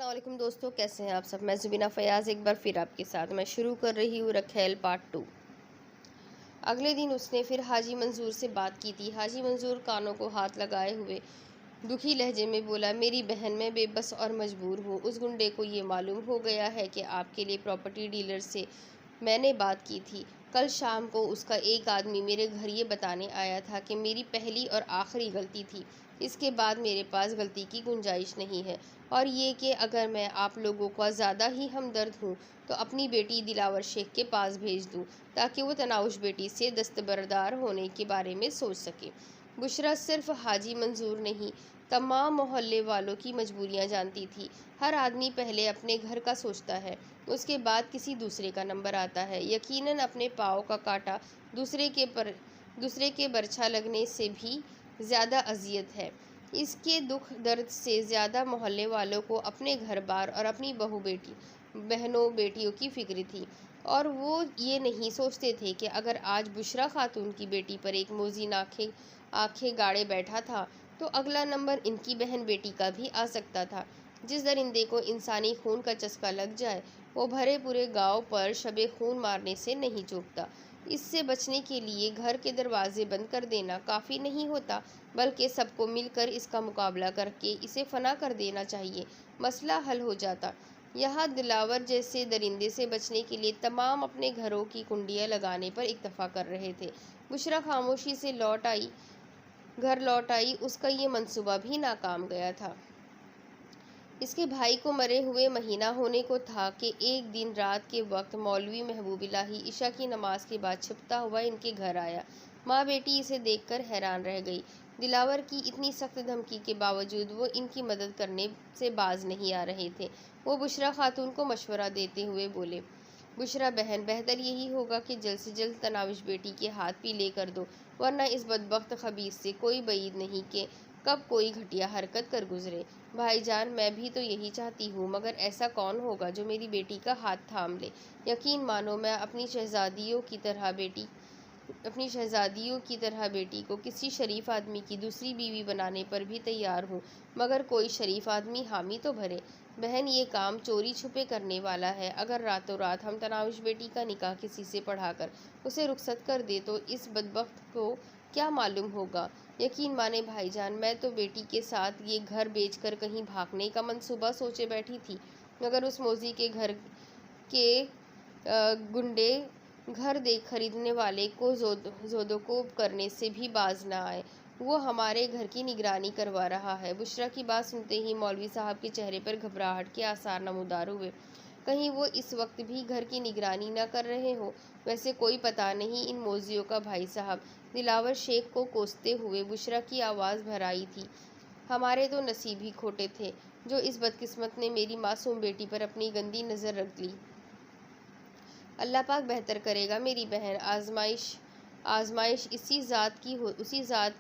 السلام علیکم دوستو، کیسے ہیں آپ سب؟ میں زبینہ فیاض ایک بار پھر آپ کے ساتھ میں شروع کر رہی ہوں رکھیل پارٹ 2۔ اگلے دن اس نے پھر حاجی منظور سے بات کی تھی۔ حاجی منظور کانوں کو ہاتھ لگائے ہوئے دکھی لہجے میں بولا، میری بہن، میں بے بس اور مجبور ہوں۔ اس گنڈے کو یہ معلوم ہو گیا ہے کہ آپ کے لیے پراپرٹی ڈیلر سے میں نے بات کی تھی۔ کل شام کو اس کا ایک آدمی میرے گھر یہ بتانے آیا تھا کہ میری پہلی اور آخری غلطی تھی، اس کے بعد میرے پاس غلطی کی گنجائش نہیں ہے، اور یہ کہ اگر میں آپ لوگوں کا زیادہ ہی ہمدرد ہوں تو اپنی بیٹی دلاور شیخ کے پاس بھیج دوں تاکہ وہ تناوش بیٹی سے دستبردار ہونے کے بارے میں سوچ سکے۔ بشریٰ صرف حاجی منظور نہیں، تمام محلے والوں کی مجبوریاں جانتی تھی۔ ہر آدمی پہلے اپنے گھر کا سوچتا ہے، اس کے بعد کسی دوسرے کا نمبر آتا ہے۔ یقیناً اپنے پاؤں کا کانٹا دوسرے کے برچھا لگنے سے بھی زیادہ اذیت ہے۔ اس کے دکھ درد سے زیادہ محلے والوں کو اپنے گھر بار اور اپنی بہنوں بیٹیوں کی فکر تھی، اور وہ یہ نہیں سوچتے تھے کہ اگر آج بشریٰ خاتون کی بیٹی پر ایک موذن آنکھیں گاڑے بیٹھا تھا تو اگلا نمبر ان کی بہن بیٹی کا بھی آ سکتا تھا۔ جس درندے کو انسانی خون کا چسکا لگ جائے وہ بھرے پورے گاؤں پر شب خون مارنے سے نہیں چوکتا۔ اس سے بچنے کے لیے گھر کے دروازے بند کر دینا کافی نہیں ہوتا، بلکہ سب کو مل کر اس کا مقابلہ کر کے اسے فنا کر دینا چاہیے، مسئلہ حل ہو جاتا۔ یہاں دلاور جیسے درندے سے بچنے کے لیے تمام اپنے گھروں کی کنڈیاں لگانے پر اکتفا کر رہے تھے۔ بشریٰ خاموشی سے گھر لوٹ آئی، اس کا یہ منصوبہ بھی ناکام گیا تھا۔ اس کے بھائی کو مرے ہوئے مہینہ ہونے کو تھا کہ ایک دن رات کے وقت مولوی محبوب الہی عشاء کی نماز کے بعد چھپتا ہوا ان کے گھر آیا۔ ماں بیٹی اسے دیکھ کر حیران رہ گئی۔ دلاور کی اتنی سخت دھمکی کے باوجود وہ ان کی مدد کرنے سے باز نہیں آ رہے تھے۔ وہ بشریٰ خاتون کو مشورہ دیتے ہوئے بولے، بشریٰ بہن، بہتر یہی ہوگا کہ جلد سے جلد تناوش بیٹی کے ہاتھ پیلے کر دو، ورنہ اس بدبخت خبیث سے کوئی بعید نہیں کہ کب کوئی گھٹیا حرکت کر گزرے۔ بھائی جان، میں بھی تو یہی چاہتی ہوں، مگر ایسا کون ہوگا جو میری بیٹی کا ہاتھ تھام لے؟ یقین مانو، میں اپنی شہزادیوں کی طرح بیٹی کو کسی شریف آدمی کی دوسری بیوی بنانے پر بھی تیار ہوں، مگر کوئی شریف آدمی حامی تو بھرے۔ بہن، یہ کام چوری چھپے کرنے والا ہے۔ اگر راتوں رات ہم تناوش بیٹی کا نکاح کسی سے پڑھا کر اسے رخصت کر دیں تو اس بدبخت کو کیا معلوم ہوگا؟ یقین مانے بھائی جان، میں تو بیٹی کے ساتھ یہ گھر بیچ کر کہیں بھاگنے کا منصوبہ سوچے بیٹھی تھی، مگر اس موذی کے گھر کے گنڈے گھر خریدنے والے کو زودوکوب کرنے سے بھی باز نہ آئے۔ وہ ہمارے گھر کی نگرانی کروا رہا ہے۔ بشریٰ کی بات سنتے ہی مولوی صاحب کے چہرے پر گھبراہٹ کے آثار نمودار ہوئے۔ کہیں وہ اس وقت بھی گھر کی نگرانی نہ کر رہے ہوں؟ ویسے کوئی پتہ نہیں ان موذیوں کا۔ بھائی صاحب، دلاور شیخ کو کوستے ہوئے بشریٰ کی آواز بھر آئی تھی، ہمارے تو نصیب ہی کھوٹے تھے جو اس بدقسمت نے میری معصوم بیٹی پر اپنی گندی نظر رکھ لی۔ اللہ پاک بہتر کرے گا میری بہن، آزمائش اسی ذات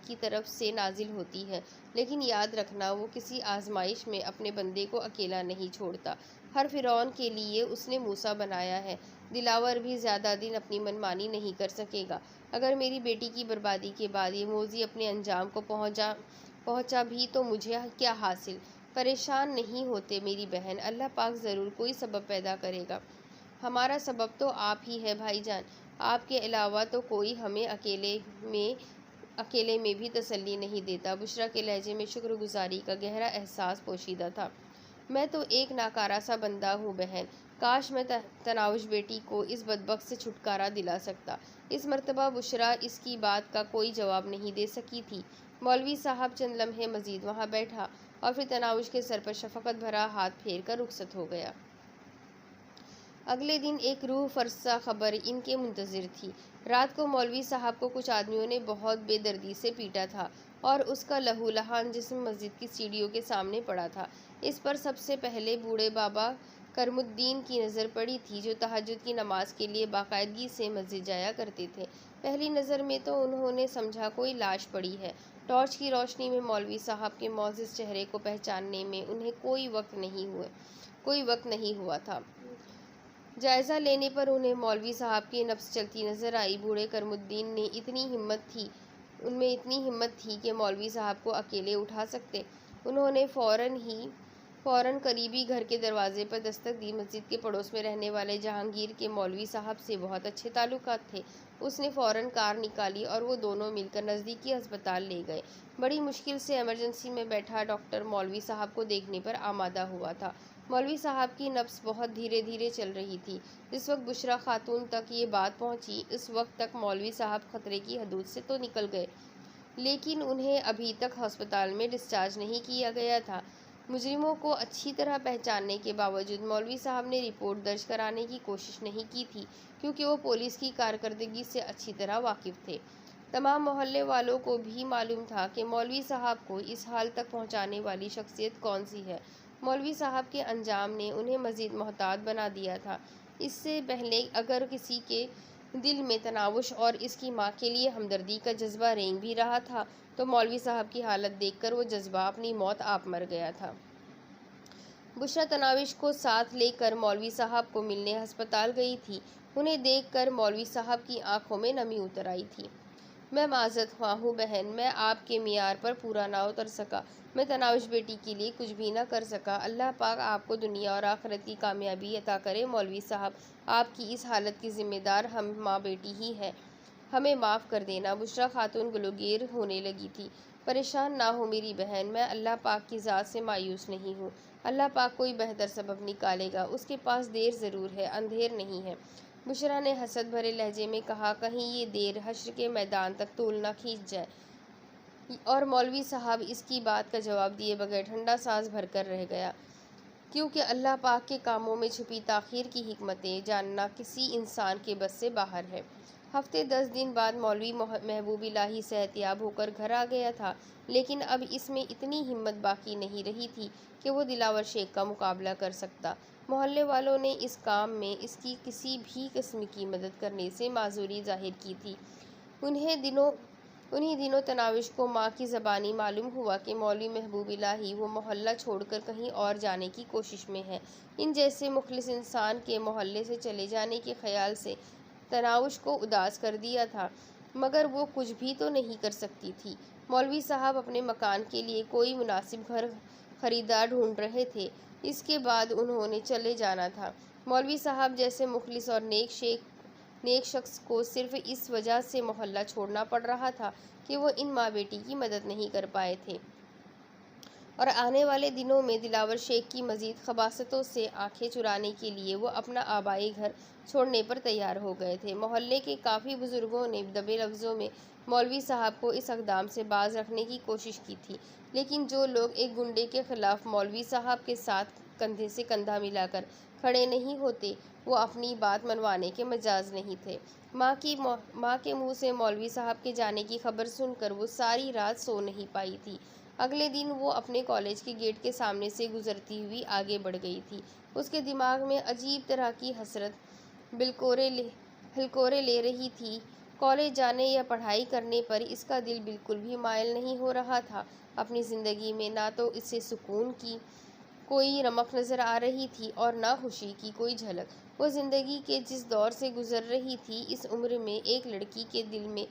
کی طرف سے نازل ہوتی ہے، لیکن یاد رکھنا وہ کسی آزمائش میں اپنے بندے کو اکیلا نہیں چھوڑتا۔ ہر فرعون کے لیے اس نے موسیٰ بنایا ہے۔ دلاور بھی زیادہ دن اپنی منمانی نہیں کر سکے گا۔ اگر میری بیٹی کی بربادی کے بعد یہ موذی اپنے انجام کو پہنچا بھی تو مجھے کیا حاصل؟ پریشان نہیں ہوتے میری بہن، اللہ پاک ضرور کوئی سبب پیدا کرے گا۔ ہمارا سبب تو آپ ہی ہے بھائی جان، آپ کے علاوہ تو کوئی ہمیں اکیلے میں بھی تسلی نہیں دیتا۔ بشریٰ کے لہجے میں شکر گزاری کا گہرا احساس پوشیدہ تھا۔ میں تو ایک ناکارہ سا بندہ ہوں بہن، کاش میں تناوش بیٹی کو اس بدبخت سے چھٹکارا دلا سکتا۔ اس مرتبہ بشریٰ اس کی بات کا کوئی جواب نہیں دے سکی تھی۔ مولوی صاحب چند لمحے مزید وہاں بیٹھا اور پھر تناوش کے سر پر شفقت بھرا ہاتھ پھیر کر رخصت ہو گیا۔ اگلے دن ایک روح فرسا خبر ان کے منتظر تھی۔ رات کو مولوی صاحب کو کچھ آدمیوں نے بہت بے دردی سے پیٹا تھا اور اس کا لہو لہان جسم مسجد کی سیڑھیوں کے سامنے پڑا تھا۔ اس پر سب سے پہلے بوڑھے بابا کرم الدین کی نظر پڑی تھی، جو تہجد کی نماز کے لیے باقاعدگی سے مسجد جایا کرتے تھے۔ پہلی نظر میں تو انہوں نے سمجھا کوئی لاش پڑی ہے۔ ٹارچ کی روشنی میں مولوی صاحب کے معزز چہرے کو پہچاننے میں انہیں کوئی وقت نہیں ہوا تھا۔ جائزہ لینے پر انہیں مولوی صاحب کی نبض چلتی نظر آئی۔ بوڑھے کرم الدین ان میں اتنی ہمت تھی کہ مولوی صاحب کو اکیلے اٹھا سکتے۔ انہوں نے فوراً ہی فوراً قریبی گھر کے دروازے پر دستک دی۔ مسجد کے پڑوس میں رہنے والے جہانگیر کے مولوی صاحب سے بہت اچھے تعلقات تھے۔ اس نے فوراً کار نکالی اور وہ دونوں مل کر نزدیکی ہسپتال لے گئے۔ بڑی مشکل سے ایمرجنسی میں بیٹھا ڈاکٹر مولوی صاحب کو دیکھنے پر آمادہ ہوا تھا۔ مولوی صاحب کی نبض بہت دھیرے دھیرے چل رہی تھی۔ جس وقت بشریٰ خاتون تک یہ بات پہنچی، اس وقت تک مولوی صاحب خطرے کی حدود سے تو نکل گئے، لیکن انہیں ابھی تک ہسپتال میں ڈسچارج نہیں کیا گیا تھا۔ مجرموں کو اچھی طرح پہچاننے کے باوجود مولوی صاحب نے رپورٹ درج کرانے کی کوشش نہیں کی تھی، کیونکہ وہ پولیس کی کارکردگی سے اچھی طرح واقف تھے۔ تمام محلے والوں کو بھی معلوم تھا کہ مولوی صاحب کو اس حال تک پہنچانے والی شخصیت کون سی ہے۔ مولوی صاحب کے انجام نے انہیں مزید محتاط بنا دیا تھا۔ اس سے پہلے اگر کسی کے دل میں تناوش اور اس کی ماں کے لیے ہمدردی کا جذبہ رینگ بھی رہا تھا، تو مولوی صاحب کی حالت دیکھ کر وہ جذبہ اپنی موت آپ مر گیا تھا۔ بشریٰ تناوش کو ساتھ لے کر مولوی صاحب کو ملنے ہسپتال گئی تھی۔ انہیں دیکھ کر مولوی صاحب کی آنکھوں میں نمی اتر آئی تھی۔ میں معذرت خواہ ہوں بہن، میں آپ کے معیار پر پورا نہ اتر سکا۔ میں تناوش بیٹی کے لیے کچھ بھی نہ کر سکا۔ اللہ پاک آپ کو دنیا اور آخرت کی کامیابی عطا کرے مولوی صاحب، آپ کی اس حالت کی ذمہ دار ہم ماں بیٹی ہی ہیں، ہمیں معاف کر دینا۔ بشریٰ خاتون گلوگیر ہونے لگی تھی۔ پریشان نہ ہو میری بہن، میں اللہ پاک کی ذات سے مایوس نہیں ہوں۔ اللہ پاک کوئی بہتر سبب نکالے گا، اس کے پاس دیر ضرور ہے، اندھیر نہیں ہے۔ بشریٰ نے حسد بھرے لہجے میں کہا، کہیں یہ دیر حشر کے میدان تک طول نہ کھینچ جائے۔ اور مولوی صاحب اس کی بات کا جواب دیے بغیر ٹھنڈا سانس بھر کر رہ گیا، کیونکہ اللہ پاک کے کاموں میں چھپی تاخیر کی حکمتیں جاننا کسی انسان کے بس سے باہر ہے۔ ہفتے 10 دن بعد مولوی محبوب الہی صحت یاب ہو کر گھر آ گیا تھا، لیکن اب اس میں اتنی ہمت باقی نہیں رہی تھی کہ وہ دلاور شیخ کا مقابلہ کر سکتا۔ محلے والوں نے اس کام میں اس کی کسی بھی قسم کی مدد کرنے سے معذوری ظاہر کی تھی۔ انہی دنوں تناوش کو ماں کی زبانی معلوم ہوا کہ مولوی محبوب الہی وہ محلہ چھوڑ کر کہیں اور جانے کی کوشش میں ہے۔ ان جیسے مخلص انسان کے محلے سے چلے جانے کے خیال سے تناوش کو اداس کر دیا تھا، مگر وہ کچھ بھی تو نہیں کر سکتی تھی۔ مولوی صاحب اپنے مکان کے لیے کوئی مناسب گھر خریدار ڈھونڈ رہے تھے، اس کے بعد انہوں نے چلے جانا تھا۔ مولوی صاحب جیسے مخلص اور نیک شخص کو صرف اس وجہ سے محلہ چھوڑنا پڑ رہا تھا کہ وہ ان ماں بیٹی کی مدد نہیں کر پائے تھے، اور آنے والے دنوں میں دلاور شیخ کی مزید خباثتوں سے آنکھیں چرانے کے لیے وہ اپنا آبائی گھر چھوڑنے پر تیار ہو گئے تھے۔ محلے کے کافی بزرگوں نے دبے لفظوں میں مولوی صاحب کو اس اقدام سے باز رکھنے کی کوشش کی تھی، لیکن جو لوگ ایک گنڈے کے خلاف مولوی صاحب کے ساتھ کندھے سے کندھا ملا کر کھڑے نہیں ہوتے، وہ اپنی بات منوانے کے مجاز نہیں تھے۔ ماں کے منہ سے مولوی صاحب کے جانے کی خبر سن کر وہ ساری رات سو نہیں پائی تھی۔ اگلے دن وہ اپنے کالج کے گیٹ کے سامنے سے گزرتی ہوئی آگے بڑھ گئی تھی۔ اس کے دماغ میں عجیب طرح کی حسرت ہلکورے لے رہی تھی۔ کالج جانے یا پڑھائی کرنے پر اس کا دل بالکل بھی مائل نہیں ہو رہا تھا۔ اپنی زندگی میں نہ تو اسے سکون کی کوئی رمق نظر آ رہی تھی اور نہ خوشی کی کوئی جھلک۔ وہ زندگی کے جس دور سے گزر رہی تھی، اس عمر میں ایک لڑکی کے دل میں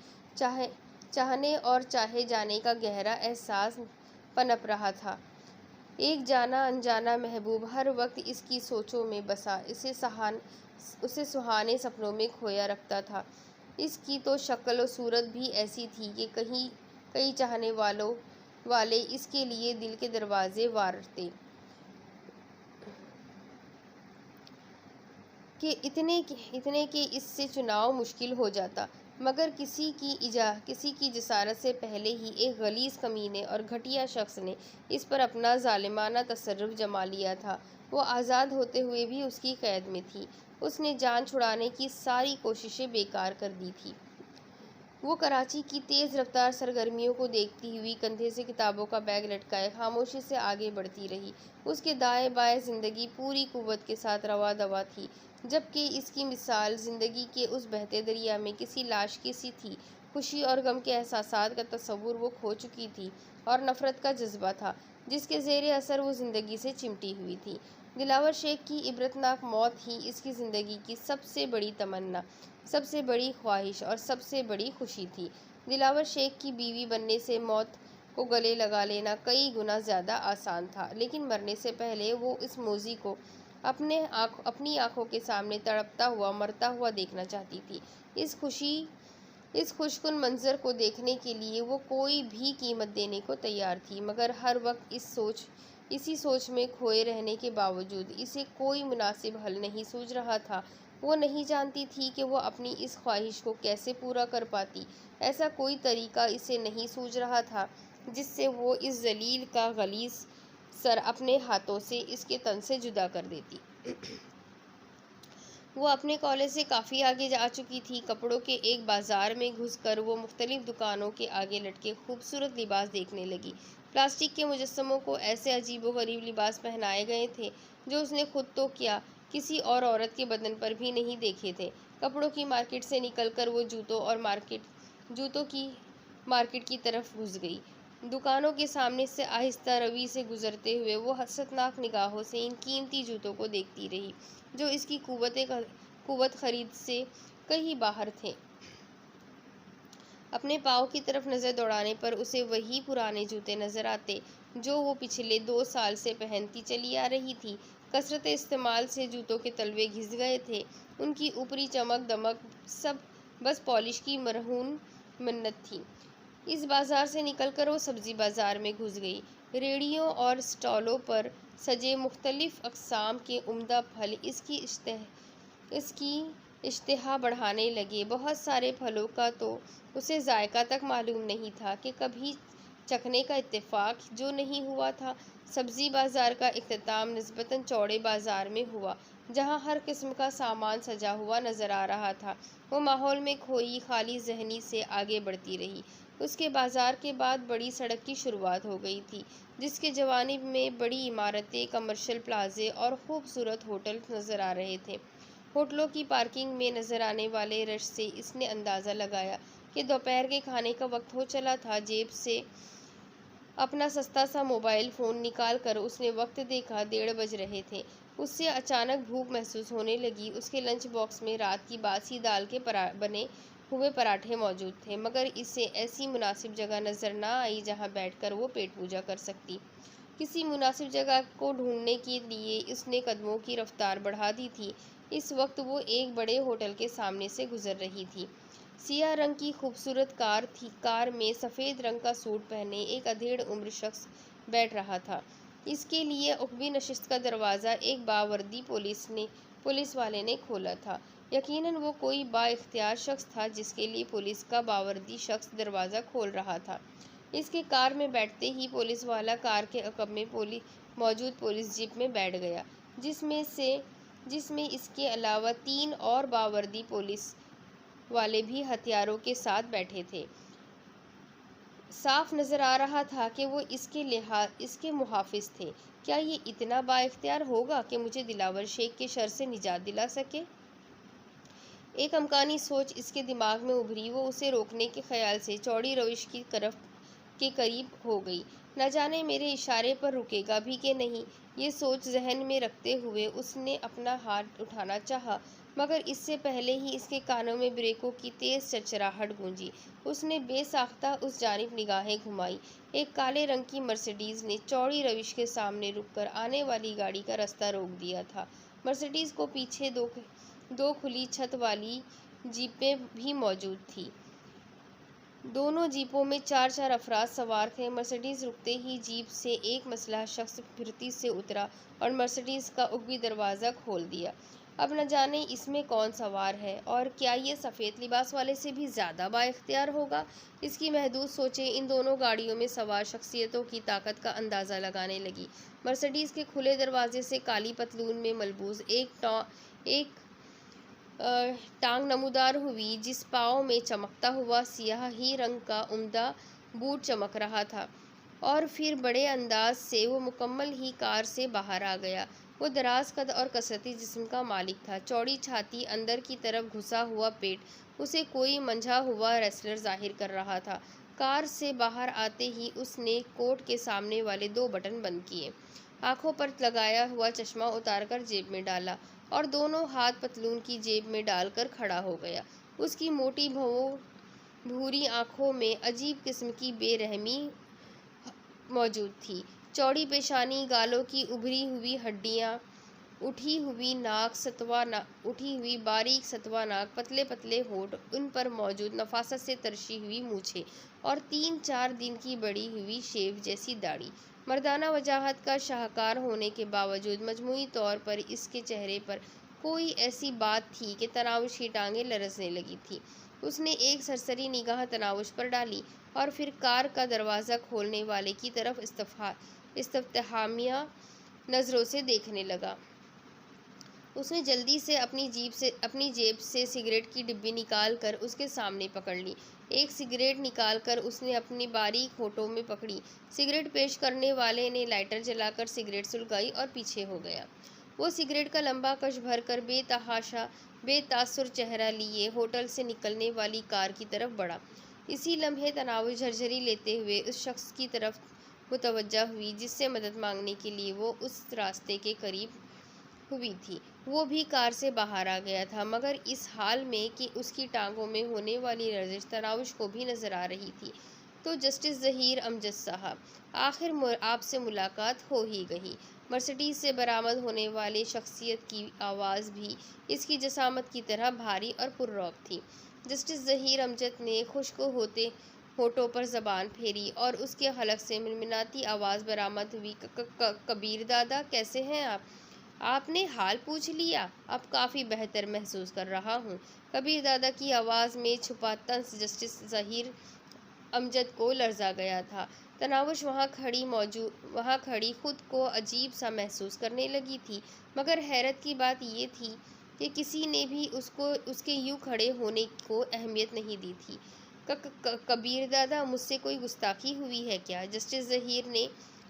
چاہنے اور چاہے جانے کا گہرا احساس پنپ رہا تھا۔ ایک جانا انجانا محبوب ہر وقت اس کی سوچوں میں بسا اسے سہانے سپنوں میں کھویا رکھتا تھا۔ اس کی تو شکل و صورت بھی ایسی تھی کہ کئی چاہنے والے اس کے لیے دل کے دروازے وارتے کہ اتنے کہ اس سے چناؤ مشکل ہو جاتا، مگر کسی کی جسارت سے پہلے ہی ایک غلیظ کمینے اور گھٹیا شخص نے اس پر اپنا ظالمانہ تصرف جما لیا تھا۔ وہ آزاد ہوتے ہوئے بھی اس کی قید میں تھی۔ اس نے جان چھڑانے کی ساری کوششیں بیکار کر دی تھی۔ وہ کراچی کی تیز رفتار سرگرمیوں کو دیکھتی ہوئی کندھے سے کتابوں کا بیگ لٹکائے خاموشی سے آگے بڑھتی رہی۔ اس کے دائیں بائیں زندگی پوری قوت کے ساتھ رواں دواں تھی، جبکہ اس کی مثال زندگی کے اس بہتے دریا میں کسی لاش کی سی تھی۔ خوشی اور غم کے احساسات کا تصور وہ کھو چکی تھی، اور نفرت کا جذبہ تھا جس کے زیر اثر وہ زندگی سے چمٹی ہوئی تھی۔ دلاور شیخ کی عبرتناک موت ہی اس کی زندگی کی سب سے بڑی تمنا، سب سے بڑی خواہش اور سب سے بڑی خوشی تھی۔ دلاور شیخ کی بیوی بننے سے موت کو گلے لگا لینا کئی گنا زیادہ آسان تھا، لیکن مرنے سے پہلے وہ اس موذی کو اپنی آنکھوں کے سامنے تڑپتا ہوا مرتا ہوا دیکھنا چاہتی تھی۔ اس خوشکن منظر کو دیکھنے کے لیے وہ کوئی بھی قیمت دینے کو تیار تھی، مگر ہر وقت اسی سوچ میں کھوئے رہنے کے باوجود اسے کوئی مناسب حل نہیں سوچ رہا تھا۔ وہ نہیں جانتی تھی کہ وہ اپنی اس خواہش کو کیسے پورا کر پاتی۔ ایسا کوئی طریقہ اسے نہیں سوچ رہا تھا جس سے وہ اس ذلیل کا غلیظ سر اپنے ہاتھوں سے اس کے تن سے جدا کر دیتی۔ وہ اپنے کالج سے کافی آگے جا چکی تھی۔ کپڑوں کے ایک بازار میں گھس کر وہ مختلف دکانوں کے آگے لٹکے خوبصورت لباس دیکھنے لگی۔ پلاسٹک کے مجسموں کو ایسے عجیب و غریب لباس پہنائے گئے تھے جو اس نے خود تو کیا کسی اور عورت کے بدن پر بھی نہیں دیکھے تھے۔ کپڑوں کی مارکیٹ سے نکل کر وہ جوتوں کی مارکیٹ کی طرف گھس گئی۔ دکانوں کے سامنے سے آہستہ روی سے گزرتے ہوئے وہ حسرتناک نگاہوں سے ان قیمتی جوتوں کو دیکھتی رہی جو اس کی قوت خرید سے کہیں باہر تھے۔ اپنے پاؤں کی طرف نظر دوڑانے پر اسے وہی پرانے جوتے نظر آتے جو وہ پچھلے 2 سال سے پہنتی چلی آ رہی تھی۔ کثرت استعمال سے جوتوں کے تلوے گھس گئے تھے، ان کی اوپری چمک دمک سب بس پالش کی مرہون منت تھی۔ اس بازار سے نکل کر وہ سبزی بازار میں گھس گئی۔ ریڑھیوں اور اسٹالوں پر سجے مختلف اقسام کے عمدہ پھل اس کی اشتہا بڑھانے لگے۔ بہت سارے پھلوں کا تو اسے ذائقہ تک معلوم نہیں تھا کہ کبھی چکھنے کا اتفاق جو نہیں ہوا تھا۔ سبزی بازار کا اختتام نسبتاً چوڑے بازار میں ہوا جہاں ہر قسم کا سامان سجا ہوا نظر آ رہا تھا۔ وہ ماحول میں کھوئی خالی ذہنی سے آگے بڑھتی رہی۔ اس کے بازار کے بعد بڑی سڑک کی شروعات ہو گئی تھی جس کے جوانب میں بڑی عمارتیں، کمرشل پلازے اور خوبصورت ہوٹل نظر آ رہے تھے۔ ہوٹلوں کی پارکنگ میں نظر آنے والے رش سے اس نے اندازہ لگایا کہ دوپہر کے کھانے کا وقت ہو چلا تھا۔ جیب سے اپنا سستا سا موبائل فون نکال کر اس نے وقت دیکھا، 1:30 بج رہے تھے۔ اس سے اچانک بھوک محسوس ہونے لگی۔ اس کے لنچ باکس میں رات کی باسی دال کے بنے ہوئے پراٹھے موجود تھے، مگر اسے ایسی مناسب جگہ نظر نہ آئی جہاں بیٹھ کر وہ پیٹ پوجا کر سکتی۔ کسی مناسب جگہ کو ڈھونڈنے کے لیے اس نے قدموں کی رفتار بڑھا دی تھی۔ اس وقت وہ ایک بڑے ہوٹل کے سامنے سے گزر رہی تھی۔ سیاہ رنگ کی خوبصورت کار تھی۔ کار میں سفید رنگ کا سوٹ پہنے ایک ادھیڑ عمر شخص بیٹھ رہا تھا۔ اس کے لیے عقبی نشست کا دروازہ ایک باوردی پولیس والے نے کھولا تھا۔ یقیناً وہ کوئی با اختیار شخص تھا جس کے لیے پولیس کا باوردی شخص دروازہ کھول رہا تھا۔ اس کے کار میں بیٹھتے ہی پولیس والا کار کے عقب میں موجود پولیس جیپ میں بیٹھ گیا جس میں اس کے علاوہ 3 اور باوردی پولیس والے بھی ہتھیاروں کے ساتھ بیٹھے تھے۔ صاف نظر آ رہا تھا کہ وہ اس کے محافظ تھے۔ کیا یہ اتنا با اختیار ہوگا کہ مجھے دلاور شیخ کے شر سے نجات دلا سکے؟ ایک امکانی سوچ اس کے دماغ میں ابھری۔ وہ اسے روکنے کے خیال سے چوڑی روش کے قریب ہو گئی۔ نہ جانے میرے اشارے پر رکے گا بھی کہ نہیں، یہ سوچ ذہن میں رکھتے ہوئے اس نے اپنا ہاتھ اٹھانا چاہا، مگر اس سے پہلے ہی اس کے کانوں میں بریکوں کی تیز چرچراہٹ گونجی۔ اس نے بے ساختہ اس جانب نگاہیں گھمائیں۔ ایک کالے رنگ کی مرسیڈیز نے چوڑی روش کے سامنے رک کر آنے والی گاڑی کا راستہ روک دیا تھا۔ مرسیڈیز کو پیچھے 2 کھلی چھت والی جیپیں بھی موجود تھیں۔ دونوں جیپوں میں 4 افراد سوار تھے۔ مرسیڈیز رکتے ہی جیپ سے ایک مسلح شخص پھرتی سے اترا اور مرسیڈیز کا عقبی دروازہ کھول دیا۔ اب نہ جانے اس میں کون سوار ہے، اور کیا یہ سفید لباس والے سے بھی زیادہ با اختیار ہوگا؟ اس کی محدود سوچیں ان دونوں گاڑیوں میں سوار شخصیتوں کی طاقت کا اندازہ لگانے لگیں۔ مرسیڈیز کے کھلے دروازے سے کالی پتلون میں ملبوس ایک ٹانگ نمودار ہوئی جس پاؤں میں چمکتا ہوا سیاہ ہی رنگ کا عمدہ بوٹ چمک رہا تھا، اور پھر بڑے انداز سے وہ مکمل ہی کار سے باہر آ گیا۔ وہ دراز قد اور کثرتی جسم کا مالک تھا۔ چوڑی چھاتی، اندر کی طرف گھسا ہوا پیٹ اسے کوئی منجھا ہوا ریسلر ظاہر کر رہا تھا۔ کار سے باہر آتے ہی اس نے کوٹ کے سامنے والے 2 بٹن بند کیے، آنکھوں پر لگایا ہوا چشمہ اتار کر جیب میں ڈالا اور دونوں ہاتھ پتلون کی جیب میں ڈال کر کھڑا ہو گیا۔ اس کی موٹی بھوری آنکھوں میں عجیب قسم کی بے رحمی موجود تھی۔ چوڑی پیشانی، گالوں کی ابھری ہوئی ہڈیاں، اٹھی ہوئی باریک ستوہ ناک، پتلے پتلے ہونٹ، ان پر موجود نفاست سے ترشی ہوئی مونچھیں اور 3-4 دن کی بڑھی ہوئی شیو جیسی داڑھی۔ مردانہ وجاہت کا شاہکار ہونے کے باوجود مجموعی طور پر اس کے چہرے پر کوئی ایسی بات تھی کہ تناوش کی ٹانگیں لرزنے لگی تھیں۔ اس نے ایک سرسری نگاہ تناوش پر ڈالی اور پھر کار کا دروازہ کھولنے والے کی طرف استفہامیہ نظروں سے دیکھنے لگا۔ اس نے جلدی سے اپنی جیب سے سگریٹ کی ڈبی نکال کر اس کے سامنے پکڑ لی۔ ایک سگریٹ نکال کر اس نے اپنے باریک ہونٹوں میں پکڑی۔ سگریٹ پیش کرنے والے نے لائٹر جلا کر سگریٹ سلگائی اور پیچھے ہو گیا۔ وہ سگریٹ کا لمبا کش بھر کر بے تاثر چہرہ لیے ہوٹل سے نکلنے والی کار کی طرف بڑھا۔ اسی لمحے تناوش جھرجھری لیتے ہوئے اس شخص کی طرف متوجہ ہوئی جس سے مدد مانگنے کے لیے وہ اس راستے کے قریب ہوئی تھی۔ وہ بھی کار سے باہر آ گیا تھا، مگر اس حال میں کہ اس کی ٹانگوں میں ہونے والی لرزش تناوش کو بھی نظر آ رہی تھی۔ تو جسٹس ظہیر امجد صاحب، آخر آپ سے ملاقات ہو ہی گئی۔ مرسڈیز سے برآمد ہونے والے شخصیت کی آواز بھی اس کی جسامت کی طرح بھاری اور پررعب تھی۔ جسٹس ظہیر امجد نے خشک ہوتے ہونٹوں پر زبان پھیری اور اس کے حلق سے منمناتی آواز برآمد ہوئی، کبیر دادا، کیسے ہیں آپ؟ آپ نے حال پوچھ لیا؟ اب کافی بہتر محسوس کر رہا ہوں۔ کبیر دادا کی آواز میں چھپا طنز جسٹس ظہیر امجد کو لرزا گیا تھا۔ تناوش وہاں کھڑی خود کو عجیب سا محسوس کرنے لگی تھی، مگر حیرت کی بات یہ تھی کہ کسی نے بھی اس کے یوں کھڑے ہونے کو اہمیت نہیں دی تھی۔ کبیر دادا، مجھ سے کوئی گستاخی ہوئی ہے کیا؟ جسٹس ظہیر نے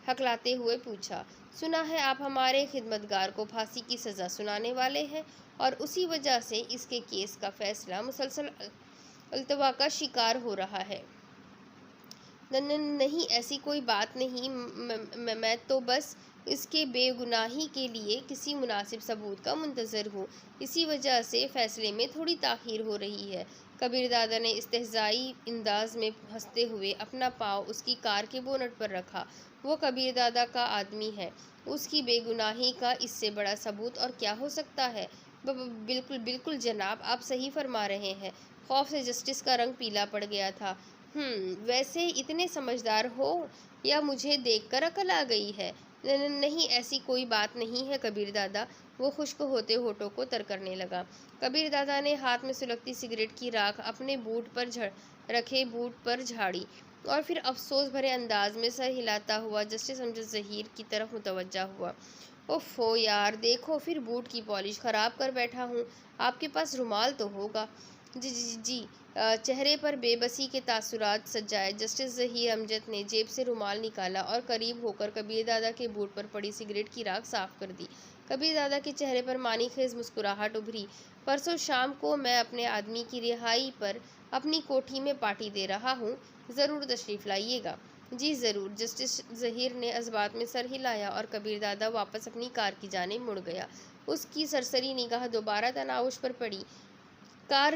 ہکلاتے ہوئے پوچھا۔ سنا ہے آپ ہمارے خدمتگار کو پھانسی کی سزا سنانے والے ہیں اور اسی وجہ سے اس کے کیس کا فیصلہ مسلسل التوا کا شکار ہو رہا ہے۔ نہیں، ایسی کوئی بات نہیں، میں تو بس اس کے بے گناہی کے لیے کسی مناسب ثبوت کا منتظر ہوں، اسی وجہ سے فیصلے میں تھوڑی تاخیر ہو رہی ہے۔ کبیر دادا نے استہزائی انداز میں ہنستے ہوئے اپنا پاؤں اس کی کار کے بونٹ پر رکھا۔ وہ کبیر دادا کا آدمی ہے، اس کی بے گناہی کا اس سے بڑا ثبوت اور کیا ہو سکتا ہے؟ بالکل جناب، آپ صحیح فرما رہے ہیں۔ خوف سے جسٹس کا رنگ پیلا پڑ گیا تھا۔ ویسے اتنے سمجھدار ہو یا مجھے دیکھ کر عقل آ گئی ہے؟ نہیں، ایسی کوئی بات نہیں ہے کبیر دادا۔ وہ خشک ہوتے ہونٹوں کو تر کرنے لگا۔ کبیر دادا نے ہاتھ میں سلگتی سگریٹ کی راکھ اپنے رکھے بوٹ پر جھاڑی اور پھر افسوس بھرے انداز میں سر ہلاتا ہوا جسٹس امجد ظہیر کی طرف متوجہ ہوا۔ اوفو یار، دیکھو، پھر بوٹ کی پالش خراب کر بیٹھا ہوں۔ آپ کے پاس رومال تو ہوگا؟ جی۔ چہرے پر بے بسی کے تاثرات سجائے جسٹس ظہیر امجد نے جیب سے رومال نکالا اور قریب ہو کر کبیر دادا کے بوٹ پر پڑی سگریٹ کی راکھ صاف کر دی۔ کبیر دادا کے چہرے پر معنی خیز مسکراہٹ ابھری۔ پرسوں شام کو میں اپنے آدمی کی رہائی پر اپنی کوٹھی میں پارٹی دے رہا ہوں، ضرور تشریف لائیے گا۔ جی ضرور۔ جسٹس ظہیر نے اسبات میں سر ہلایا اور کبیر دادا واپس اپنی کار کی جانب مڑ گیا۔ اس کی سرسری نگاہ دوبارہ تناوش پر پڑی۔ کار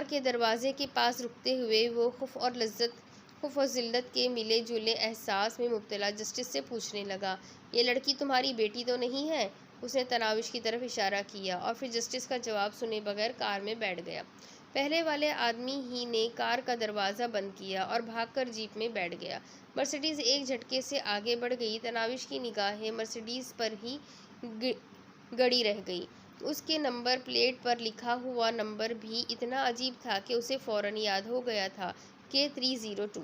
کے دروازے کے پاس رکتے ہوئے وہ خوف اور ذلت کے ملے جلے احساس میں مبتلا جسٹس سے پوچھنے لگا، یہ لڑکی تمہاری بیٹی تو نہیں ہے؟ اس نے تناوش کی طرف اشارہ کیا اور پھر جسٹس کا جواب سنے بغیر کار میں بیٹھ گیا۔ پہلے والے آدمی ہی نے کار کا دروازہ بند کیا اور بھاگ کر جیپ میں بیٹھ گیا۔ مرسڈیز ایک جھٹکے سے آگے بڑھ گئی۔ تناوش کی نگاہیں مرسڈیز پر ہی گڑی رہ گئی۔ اس کے نمبر پلیٹ پر لکھا ہوا نمبر بھی اتنا عجیب تھا کہ اسے فوراً یاد ہو گیا تھا کہ 302۔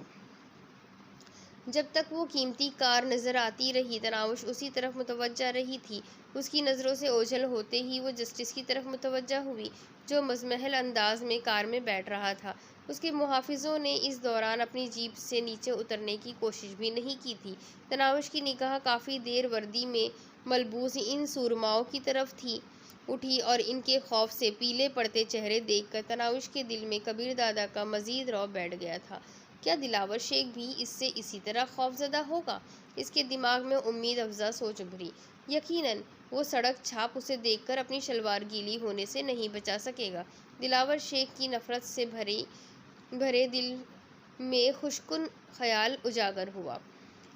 جب تک وہ قیمتی کار نظر آتی رہی، تناوش اسی طرف متوجہ رہی تھی۔ اس کی نظروں سے اوجھل ہوتے ہی وہ جسٹس کی طرف متوجہ ہوئی، جو مزمحل انداز میں کار میں بیٹھ رہا تھا۔ اس کے محافظوں نے اس دوران اپنی جیپ سے نیچے اترنے کی کوشش بھی نہیں کی تھی۔ تناوش کی نگاہ کافی دیر وردی میں ملبوس ان سورماؤں کی طرف اٹھی اور ان کے خوف سے پیلے پڑتے چہرے دیکھ کر تناوش کے دل میں کبیر دادا کا مزید رعب بیٹھ گیا تھا۔ کیا دلاور شیخ بھی اس سے اسی طرح خوفزدہ ہوگا؟ اس کے دماغ میں امید افزا سوچ ابھری۔ یقیناً وہ سڑک چھاپ اسے دیکھ کر اپنی شلوار گیلی ہونے سے نہیں بچا سکے گا۔ دلاور شیخ کی نفرت سے بھرے دل میں خوشکن خیال اجاگر ہوا۔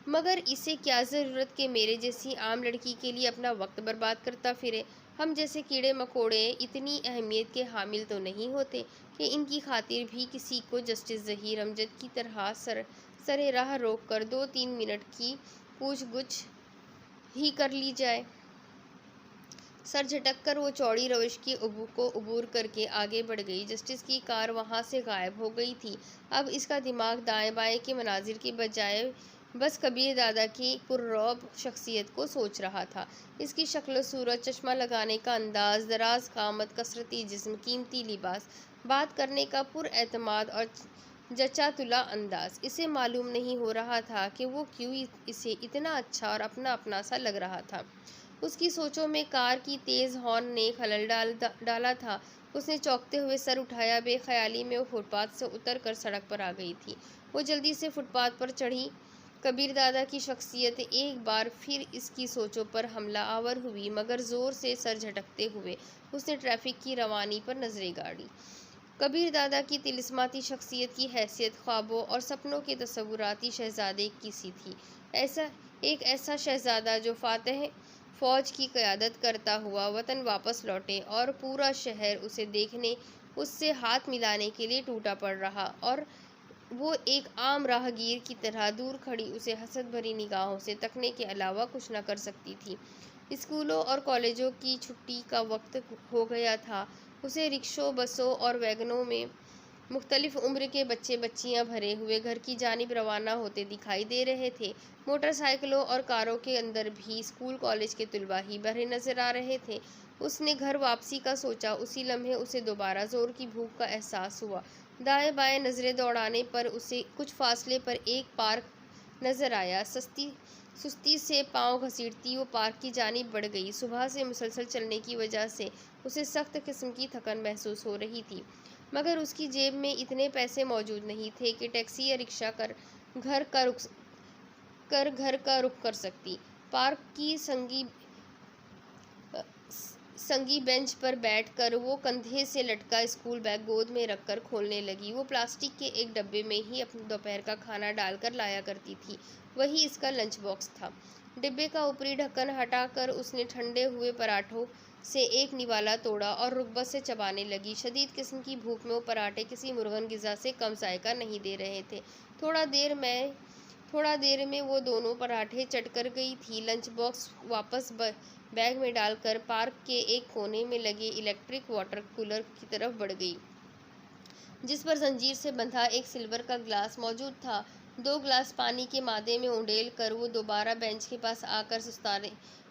مگر اسے کیا ضرورت کہ میرے جیسی عام لڑکی کے لیے اپنا وقت برباد کرتا پھرے؟ ہم جیسے کیڑے مکوڑے اتنی اہمیت کے حامل تو نہیں ہوتے کہ ان کی خاطر بھی کسی کو جسٹس ظہیر امجد کی طرح سر راہ روک کر 2-3 منٹ کی پوچھ گچھ ہی کر لی جائے۔ سر جھٹک کر وہ چوڑی روش کو عبور کر کے آگے بڑھ گئی۔ جسٹس کی کار وہاں سے غائب ہو گئی تھی۔ اب اس کا دماغ دائیں بائیں کے مناظر کے بجائے بس کبیر دادا کی پررعب شخصیت کو سوچ رہا تھا۔ اس کی شکل و صورت، چشمہ لگانے کا انداز، دراز قامت، کثرتی جسم، قیمتی لباس، بات کرنے کا پراعتماد اور جچا تلا انداز، اسے معلوم نہیں ہو رہا تھا کہ وہ کیوں اسے اتنا اچھا اور اپنا اپنا سا لگ رہا تھا۔ اس کی سوچوں میں کار کی تیز ہارن نے خلل ڈالا تھا۔ اس نے چونکتے ہوئے سر اٹھایا۔ بے خیالی میں وہ فٹ پاتھ سے اتر کر سڑک پر آ گئی تھی۔ وہ جلدی سے فٹ پاتھ پر چڑھی۔ کبیر دادا کی شخصیت ایک بار پھر اس کی سوچوں پر حملہ آور ہوئی، مگر زور سے سر جھٹکتے ہوئے اس نے ٹریفک کی روانی پر نظریں گاڑی۔ کبیر دادا کی طلسماتی شخصیت کی حیثیت خوابوں اور سپنوں کے تصوراتی شہزادے کی سی تھی۔ ایک ایسا شہزادہ جو فاتح فوج کی قیادت کرتا ہوا وطن واپس لوٹے اور پورا شہر اسے دیکھنے، اس سے ہاتھ ملانے کے لیے ٹوٹا پڑ رہا، اور وہ ایک عام راہ گیر کی طرح دور کھڑی اسے حسد بھری نگاہوں سے تکنے کے علاوہ کچھ نہ کر سکتی تھی۔ اسکولوں اور کالجوں کی چھٹی کا وقت ہو گیا تھا۔ اسے رکشوں، بسوں اور ویگنوں میں مختلف عمر کے بچے بچیاں بھرے ہوئے گھر کی جانب روانہ ہوتے دکھائی دے رہے تھے۔ موٹر سائیکلوں اور کاروں کے اندر بھی اسکول کالج کے طلباء ہی بھرے نظر آ رہے تھے۔ اس نے گھر واپسی کا سوچا۔ اسی لمحے اسے دوبارہ زور کی بھوک کا احساس ہوا۔ دائیں بائیں نظریں دوڑانے پر اسے کچھ فاصلے پر ایک پارک نظر آیا۔ سستی سے پاؤں گھسیٹتی وہ پارک کی جانب بڑھ گئی۔ صبح سے مسلسل چلنے کی وجہ سے اسے سخت قسم کی تھکن محسوس ہو رہی تھی، مگر اس کی جیب میں اتنے پیسے موجود نہیں تھے کہ ٹیکسی یا رکشہ کر گھر کا رخ کر سکتی۔ پارک کی سنگی بینچ پر بیٹھ کر وہ کندھے سے لٹکا اسکول بیگ گود میں رکھ کر کھولنے لگی۔ وہ پلاسٹک کے ایک ڈبے میں ہی اپنے دوپہر کا کھانا ڈال کر لایا کرتی تھی، وہی اس کا لنچ باکس تھا۔ ڈبے کا اوپری ڈھکن ہٹا کر اس نے ٹھنڈے ہوئے پراٹھوں سے ایک نوالا توڑا اور رغبت سے چبانے لگی۔ شدید قسم کی بھوک میں وہ پراٹھے کسی مرغن غذا سے کم ذائقہ نہیں دے رہے تھے۔ تھوڑا دیر میں وہ دونوں پراٹھے چٹ کر گئی تھی۔ لنچ باکس واپس بیگ میں ڈال کر پارک کے ایک کونے میں لگے الیکٹرک واٹر کولر کی طرف بڑھ گئی، جس پر زنجیر سے بندھا ایک سلور کا گلاس موجود تھا۔ 2 گلاس پانی کے مادے میں انڈیل کر وہ دوبارہ بینچ کے پاس آ کر سستانے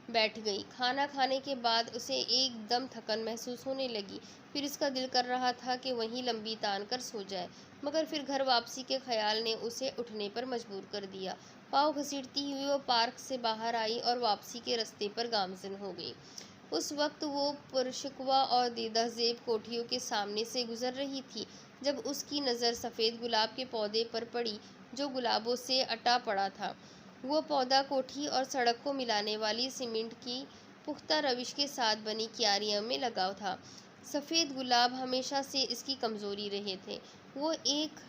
بیٹھ گئی۔ کھانا کھانے کے بعد اسے ایک دم تھکن محسوس ہونے لگی۔ پھر اس کا دل کر رہا تھا کہ وہیں لمبی تان کر سو جائے، مگر پھر گھر واپسی کے خیال نے اسے اٹھنے پر مجبور کر دیا۔ پاؤں گھسیٹتی ہوئی وہ پارک سے باہر آئی اور واپسی کے رستے پر گامزن ہو گئی۔ اس وقت وہ پرشکوہ اور دیدہ زیب کوٹھیوں کے سامنے سے گزر رہی تھی جب اس کی نظر سفید گلاب کے پودے پر پڑی جو گلابوں سے اٹا پڑا تھا۔ وہ پودا کوٹھی اور سڑک کو ملانے والی سیمنٹ کی پختہ روش کے ساتھ بنی کیاریوں میں لگا تھا۔ سفید گلاب ہمیشہ سے اس کی کمزوری رہے تھے۔ وہ ایک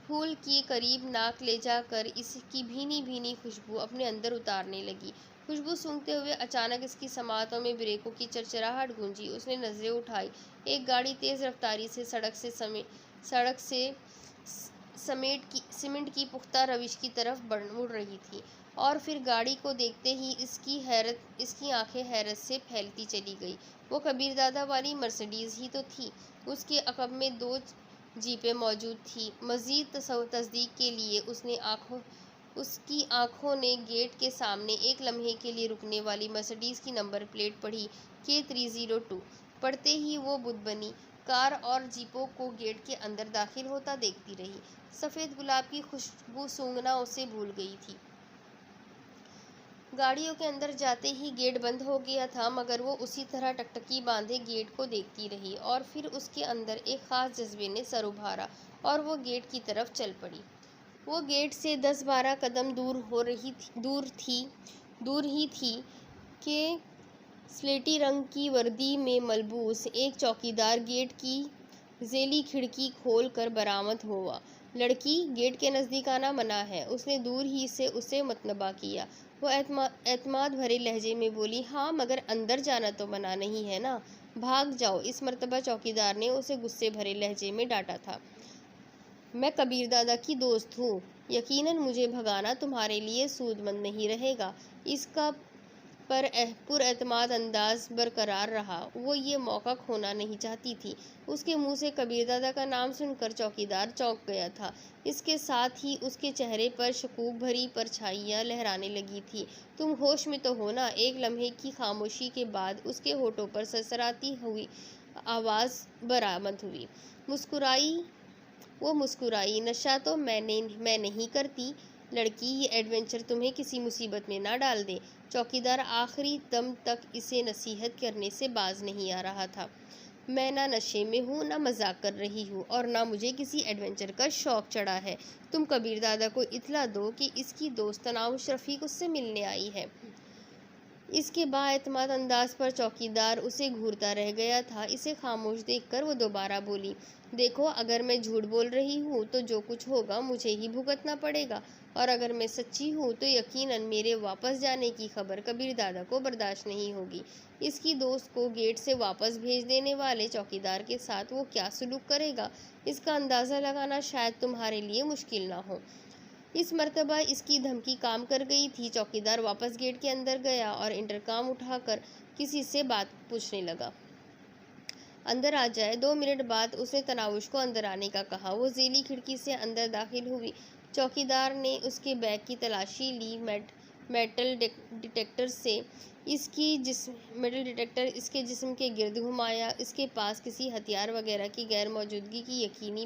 پھول کے قریب ناک لے جا کر اس کی بھینی بھینی خوشبو اپنے اندر اتارنے لگی۔ خوشبو سونگھتے ہوئے اچانک اس کی سماعتوں میں بریکوں کی چرچراہٹ گونجی۔ اس نے نظریں اٹھائی۔ ایک گاڑی تیز رفتاری سے سڑک سے سیمنٹ کی پختہ روش کی طرف مڑ رہی تھی، اور پھر گاڑی کو دیکھتے ہی اس کی آنکھیں حیرت سے پھیلتی چلی گئیں۔ وہ کبیر دادا والی مرسیڈیز ہی تو تھی۔ اس کے عقب میں 2 جیپیں موجود تھیں۔ مزید تصدیق کے لیے اس کی آنکھوں نے گیٹ کے سامنے ایک لمحے کے لیے رکنے والی مرسیڈیز کی نمبر پلیٹ پڑھی، K302۔ پڑھتے ہی وہ بت بنی، کار اور جیپوں کو گیٹ کے اندر داخل ہوتا دیکھتی رہی۔ سفید گلاب کی خوشبو سونگھنا اسے بھول گئی تھی۔ گاڑیوں کے اندر جاتے ہی گیٹ بند ہو گیا تھا، مگر وہ اسی طرح ٹکٹکی باندھے گیٹ کو دیکھتی رہی، اور پھر اس کے اندر ایک خاص جذبے نے سر ابھارا اور وہ گیٹ کی طرف چل پڑی۔ وہ گیٹ سے 10-12 قدم دور ہی تھی کہ سلیٹی رنگ کی وردی میں ملبوس ایک چوکیدار گیٹ کی ذیلی کھڑکی کھول کر برآمد ہوا۔ لڑکی گیٹ کے نزدیک آنا منع ہے۔ اس نے دور ہی سے اسے مطنبہ کیا۔ وہ اعتماد بھرے لہجے میں بولی، ہاں مگر اندر جانا تو منع نہیں ہے نا، بھاگ جاؤ۔ اس مرتبہ چوکیدار نے اسے غصے بھرے لہجے میں ڈانٹا تھا۔ میں کبیر دادا کی دوست ہوں، یقیناً مجھے بھگانا تمہارے لیے سود مند نہیں رہے گا۔ اس کا پر اعتماد انداز برقرار رہا۔ وہ یہ موقع کھونا نہیں چاہتی تھی۔ اس کے منہ سے کبیر دادا کا نام سن کر چوکیدار چونک گیا تھا۔ اس کے ساتھ ہی اس کے چہرے پر شکوک بھری پرچھائیاں لہرانے لگی تھی۔ تم ہوش میں تو ہو نا؟ ایک لمحے کی خاموشی کے بعد اس کے ہونٹوں پر سرسراتی ہوئی آواز برآمد ہوئی۔ وہ مسکرائی، نشہ تو میں نہیں کرتی لڑکی، یہ ایڈونچر تمہیں کسی مصیبت میں نہ ڈال دے۔ چوکیدار آخری دم تک اسے نصیحت کرنے سے باز نہیں آ رہا تھا۔ میں نہ نشے میں ہوں، نہ مذاق کر رہی ہوں، اور نہ مجھے کسی ایڈونچر کا شوق چڑھا ہے۔ تم کبیر دادا کو اطلاع دو کہ اس کی دوست تناوش رفیق اس سے ملنے آئی ہے۔ اس کے بااعتماد انداز پر چوکیدار اسے گھورتا رہ گیا تھا۔ اسے خاموش دیکھ کر وہ دوبارہ بولی، دیکھو اگر میں جھوٹ بول رہی ہوں تو جو کچھ ہوگا مجھے ہی بھگتنا پڑے گا، اور اگر میں سچی ہوں تو یقیناً میرے واپس جانے کی خبر کبیر دادا کو برداشت نہیں ہوگی۔ اس کی دوست کو گیٹ سے واپس بھیج دینے والے چوکیدار کے ساتھ وہ کیا سلوک کرے گا، اس کا اندازہ لگانا شاید تمہارے لیے مشکل نہ ہو۔ اس مرتبہ اس کی دھمکی کام کر گئی تھی۔ چوکیدار واپس گیٹ کے اندر گیا اور انٹرکام اٹھا کر کسی سے بات پوچھنے لگا۔ اندر آ جائے۔ 2 منٹ بعد اس نے تناوش کو اندر آنے کا کہا۔ وہ ذیلی کھڑکی سے اندر داخل ہوئی۔ چوکیدار نے اس کے بیگ کی تلاشی لی۔ میٹل ڈیٹیکٹر سے اس کے جسم کے گرد گھمایا۔ اس کے پاس کسی ہتھیار وغیرہ کی غیر موجودگی کی یقینی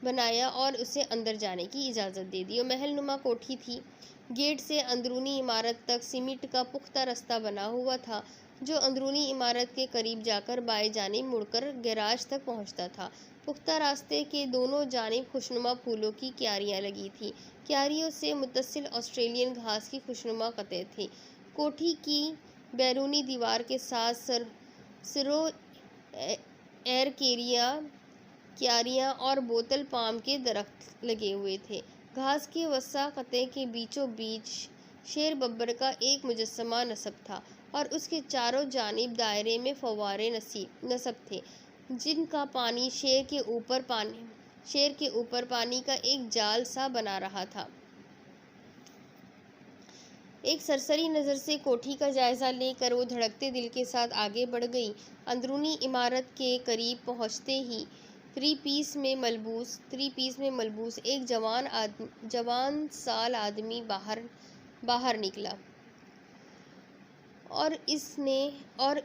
بنایا اور اسے اندر جانے کی اجازت دے دی۔ وہ محل نما کوٹھی تھی۔ گیٹ سے اندرونی عمارت تک سیمنٹ کا پختہ رستہ بنا ہوا تھا، جو اندرونی عمارت کے قریب جا کر بائیں جانب مڑ کر گیراج تک پہنچتا تھا۔ پختہ راستے کے دونوں جانب خوشنما پھولوں کی کیاریاں لگی تھیں۔ کیاریوں سے متصل آسٹریلین گھاس کی خوشنما قطعے تھے۔ کوٹھی کی بیرونی دیوار کے ساتھ سرو کیاریاں اور بوتل پام کے درخت لگے ہوئے تھے۔ گھاس کے وسیع قطعے کے بیچوں بیچ شیر ببر کا ایک مجسمہ نصب تھا، اور اس کے چاروں جانب دائرے میں فوارے نصب تھے، جن کا پانی شیر کے اوپر پانی کا ایک جال سا بنا رہا تھا۔ ایک سرسری نظر سے کوٹھی کا جائزہ لے کر وہ دھڑکتے دل کے ساتھ آگے بڑھ گئی۔ اندرونی عمارت کے قریب پہنچتے ہی تھری پیس میں ملبوس ایک جوان سال آدمی باہر نکلا اور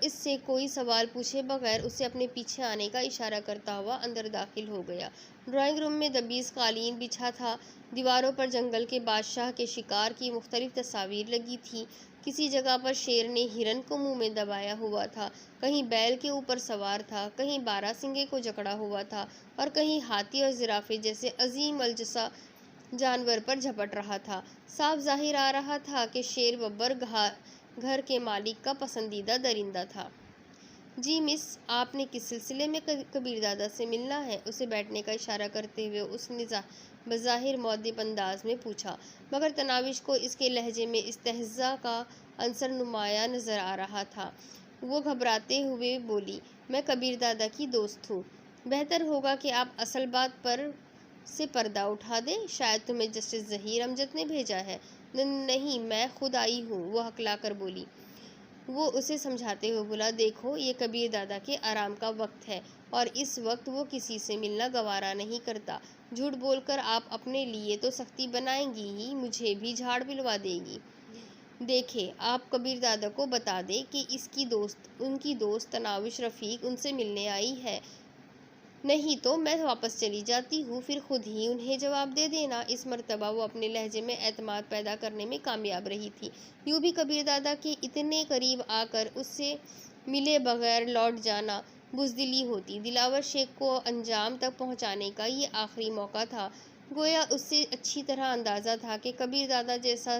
اس سے کوئی سوال پوچھے بغیر اسے اپنے پیچھے آنے کا اشارہ کرتا ہوا اندر داخل ہو گیا۔ ڈرائنگ روم میں دبیز قالین بچھا تھا۔ دیواروں پر جنگل کے بادشاہ کے شکار کی مختلف تصاویر لگی تھیں۔ کسی جگہ پر شیر نے ہرن کو منہ میں دبایا ہوا تھا، کہیں بیل کے اوپر سوار تھا، کہیں باراسنگے کو جکڑا ہوا تھا، اور کہیں ہاتھی اور زرافے جیسے عظیم الجثہ جانور پر جھپٹ رہا تھا۔ صاف ظاہر آ رہا تھا کہ شیر ببر گھر کے مالک کا پسندیدہ درندہ تھا۔ جی مس، آپ نے کس سلسلے میں کبیر دادا سے ملنا ہے؟ اسے بیٹھنے کا اشارہ کرتے ہوئے اس نے بظاہر مؤدب انداز میں پوچھا، مگر تناوش کو اس کے لہجے میں استہزاء کا عنصر نمایاں نظر آ رہا تھا۔ وہ گھبراتے ہوئے بولی، میں کبیر دادا کی دوست ہوں۔ بہتر ہوگا کہ آپ اصل بات پر سے پردہ اٹھا دیں۔ شاید تمہیں جسٹس ظہیر امجد نے بھیجا ہے۔ نہیں، میں خود آئی ہوں، وہ ہکلا کر بولی۔ وہ اسے سمجھاتے ہوئے بولا، دیکھو یہ کبیر دادا کے آرام کا وقت ہے، اور اس وقت وہ کسی سے ملنا گوارا نہیں کرتا۔ جھوٹ بول کر آپ اپنے لیے تو سختی بنائیں گی ہی، مجھے بھی جھاڑ پلوا دے گی۔ دیکھیں، آپ کبیر دادا کو بتا دیں کہ ان کی دوست تناوش رفیق ان سے ملنے آئی ہے، نہیں تو میں واپس چلی جاتی ہوں، پھر خود ہی انہیں جواب دے دینا۔ اس مرتبہ وہ اپنے لہجے میں اعتماد پیدا کرنے میں کامیاب رہی تھی۔ یوں بھی کبیر دادا کے اتنے قریب آ کر اس سے ملے بغیر لوٹ جانا بزدلی ہوتی۔ دلاور شیخ کو انجام تک پہنچانے کا یہ آخری موقع تھا۔ گویا اسے اچھی طرح اندازہ تھا کہ کبیر دادا جیسا